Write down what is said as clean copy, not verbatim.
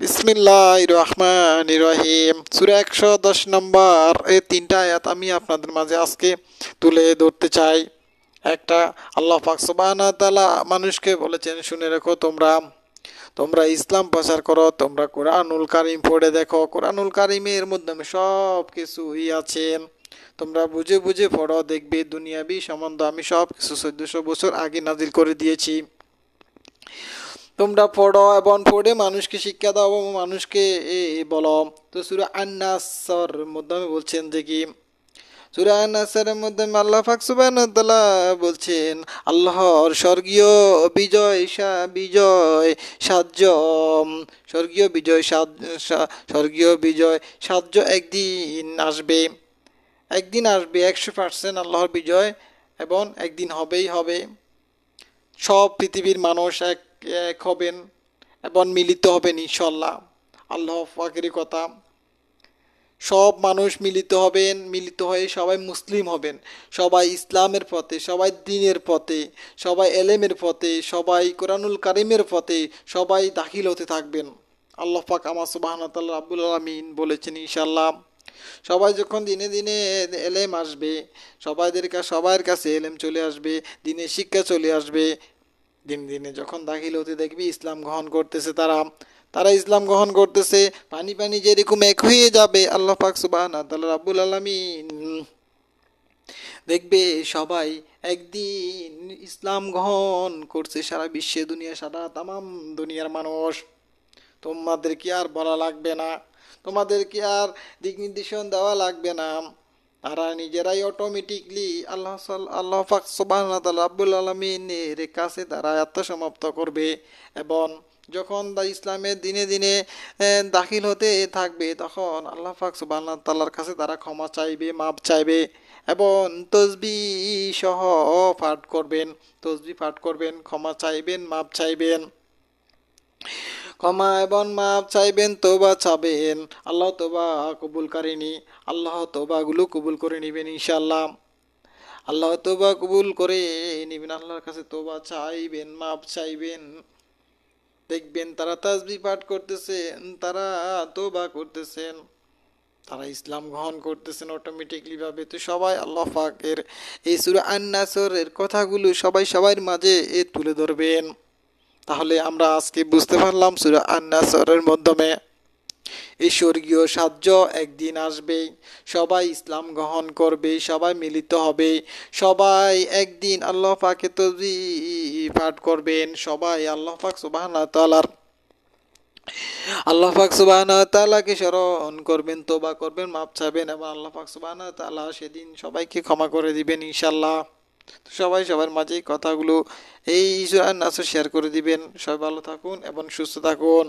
বিসমিল্লাহির রহমানির রহিম। সূরা 110 নম্বর এই তিনটা আয়াত আমি আপনাদের মাঝে আজকে তুলে ধরতে চাই। একটা, আল্লাহ পাক সুবহানাহু ওয়া তাআলা মানুষকে বলেছেন, শুনে রেখো, তোমরা তোমরা ইসলাম প্রচার করো, তোমরা কোরআনুল কারিম পড়ে দেখো, কোরআনুল কারিমের মাধ্যমে সব কিছুই আছে। তোমরা বুঝে বুঝে পড়ো, দেখবে দুনিয়াবি সম্বন্ধ আমি সব কিছু 1400 বছর আগে নাজিল করে দিয়েছি। তোমরা পড়ো এবং পড়ে মানুষকে শিক্ষা দাও এবং মানুষকে বলো। তো সূরা আন-নাসর মধ্যে বলছেন যে কি, সূরা আন-নাসরের মধ্যে আল্লাহ পাক সুবহানাহু ওয়া তাআলা বলছেন, আল্লাহর স্বর্গীয় বিজয় বিজয় সাহায্য, স্বর্গীয় বিজয় স্বর্গীয় বিজয় সাহায্য একদিন আসবে। একদিন আসবে 100% আল্লাহর বিজয়, এবং একদিন হবেই হবে। সব পৃথিবীর মানুষ এক এক হবেন এবং মিলিত হবেন ইনশাল্লাহ। আল্লাহ পাকের কথা, সব মানুষ মিলিত হবেন, মিলিত হয়ে সবাই মুসলিম হবেন, সবাই ইসলামের পথে, সবাই দ্বীনের পথে, সবাই এলেমের পথে, সবাই কোরআনুল কারিমের পথে সবাই দাখিল হতে থাকবেন। আল্লাহ পাক আমার সুবহানাহু ওয়া তাআলা রাব্বুল আলামিন বলেছেন ইনশাল্লাহ। সবাই যখন দিনে দিনে এলেম আসবে, সবার কাছে এলেম চলে আসবে, দিনের শিক্ষা চলে আসবে, দিন দিনে যখন দাখিল হতে দেখবি ইসলাম গ্রহণ করতেছে, তারা তারা ইসলাম গ্রহণ করতেছে, পানি পানি যেরকম এক হয়ে যাবে, আল্লাহ পাক সুবহানাহু ওয়া তাআলা রাব্বুল আলামিন দেখবে সবাই একদিন ইসলাম গ্রহণ করছে, সারা বিশ্বে দুনিয়া, সারা তামাম দুনিয়ার মানুষ। তোমাদের কি আর বলা লাগবে না, তোমাদেরকে আর দিক নির্দেশন দেওয়া লাগবে না, তারা নিজেরাই অটোমেটিকলি আল্লাহ পাক সুবহানাহু ওয়া তাআলা রাব্বুল আলামিনের কাছে তারা আত্মসমাপ্ত করবে। এবং যখন ইসলামের দিনে দিনে দাখিল হতে থাকবে, তখন আল্লাহ পাক সুবহানাহু ওয়া তাআলার কাছে তারা ক্ষমা চাইবে, মাপ চাইবে, এবং তসবিহ সহ পাঠ করবেন, তসবিহ পাঠ করবেন, ক্ষমা চাইবেন, মাপ চাইবেন, ক্ষমা এবং মাপ চাইবেন, তওবা চাবেন। আল্লাহ তওবা কবুলকারী, আল্লাহ তওবাগুলো কবুল করে নেবেন ইনশাআল্লাহ। আল্লাহ তওবা কবুল করে নেবেন, আল্লাহর কাছে তওবা চাইবেন, মাপ চাইবেন। দেখবেন তারা তাসবিহ পাঠ করতেছেন, তারা তওবা করতেছেন, তারা ইসলাম গ্রহণ করতেছেন অটোমেটিকলি ভাবে। তো সবাই আল্লাহ পাকের এই সূরা আন-নাসরের কথাগুলো সবাই সবার মাঝে তুলে ধরবেন। তাহলে আমরা আজকে বুঝতে পারলাম সূরা আন-নাসরের মাধ্যমে এই স্বর্গীয় সাহায্য একদিন আসবে, সবাই ইসলাম গ্রহণ করবে, সবাই মিলিত হবে, সবাই একদিন আল্লাহ পাকে তাসবিহ পাঠ করবেন, সবাই আল্লাহ পাক সুবহানাহু ওয়া তাআলাকে স্মরণ করবেন, তওবা করবেন, মাপ চাইবেন, এবং আল্লাহ পাক সুবহানাহু ওয়া তাআলা সেদিন সবাইকে ক্ষমা করে দিবেন ইনশাআল্লাহ। তো সবাই সবার মাঝে কথাগুলো এই সূরা আন-নাসর শেয়ার করে দিবেন। সবাই ভালো থাকুন এবং সুস্থ থাকুন।